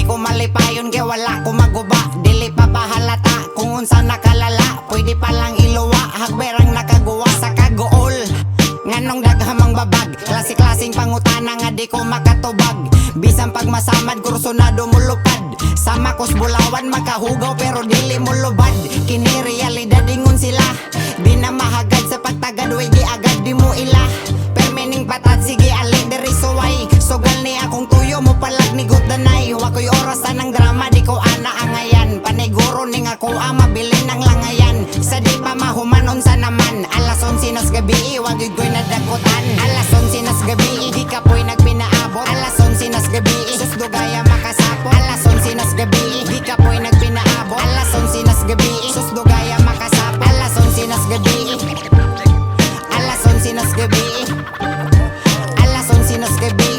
Di ko malipayon kaya wala ko maguba. Dili pa pahalata kung unsa nakalala. Pwede palang iluwa, hagberang nakaguwa sa kagool. Nganong daghamang babag, klase-klaseng pangutana nga di ko makatubag. Bisan pag masamad, kursunado mo lupad. Sa makos bulawan, makahugaw pero dili mo lubad. Kini realidad ingon sila, di na mahagad sa pagtagad. Way di agad di mo ila, permening patad, sige alik diri suway. Sugal ni akong tuyo mo palag ni Gutanay. Wakoy orasan ng drama, di ko ana angayan. Paniguro ning ako mabilin ng langayan. Sa di pa mahumanon sa naman. Alas 11 nas gabi, wagid ko'y nadakutan. Alas 11 nas gabi, di ka po'y nagpinaabot. Alas 11 nas gabi, susdugaya makasapo. Alas 11 nas gabi, di ka po'y nagpinaabot. Alas 11 nas gabi, susdugaya makasapo. Alas 11 nas gabi, alas 11 nas gabi, alas 11 nas gabi,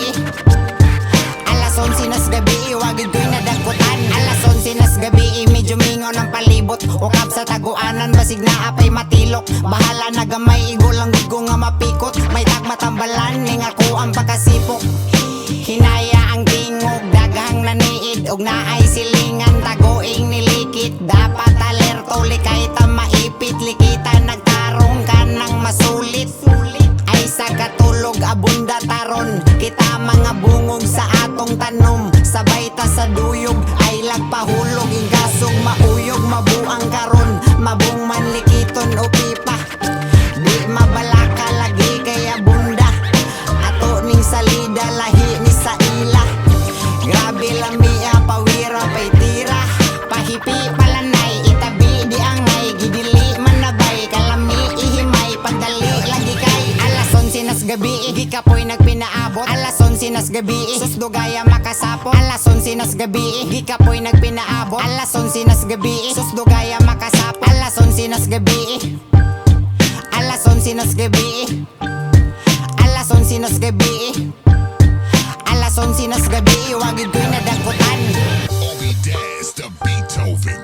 alas 11 nas gabi, wagid ko'y nadakutan. Alas 11 nas gabi, medyo mingaw ng palibot. Ukap sa taguanan, basig na apay matilok. Bahala na gamay, igulang gud ko nga mapikot. May tagmatambalan, ning ako ang pagkasipok. Hinaya ang tingog, daghang naniid. Og naay silingan, taguing nilikit. Dapat alerto, likay ta maipit. Likita nagtarong ka ng masulit. Ay sa katulog, abunda taron. Kita mga bungog sa atong tanom. Sabay ta sa duyog, ay lagpahulog. Igasog mauyog, mabuang karon. Mabung manlikiton o pipa. Di mabalaka lagi kaya bunda. Ato ning salida, lahi ni sa ila. Grabe lamia, pawira pay tira. Pahipi palanay, itabi di angay. Gidili manabay, kalami ihimay. Pagdali lagi kay alas 11 nas gabi, di ka po'y nagpinaabot. Alas 11 nas gabi, susdugaya makasapo. Alas 11 nas gabi, di ka po'y nagpinaabot. Alas 11 nas gabi, susdugaya makasapo. Alas 11 nas gabi, alas 11 nas gabi, alas 11 nas gabi, alas 11 nas gabi, wagid ko'y nadakutan. Obi Daz, the Beethoven.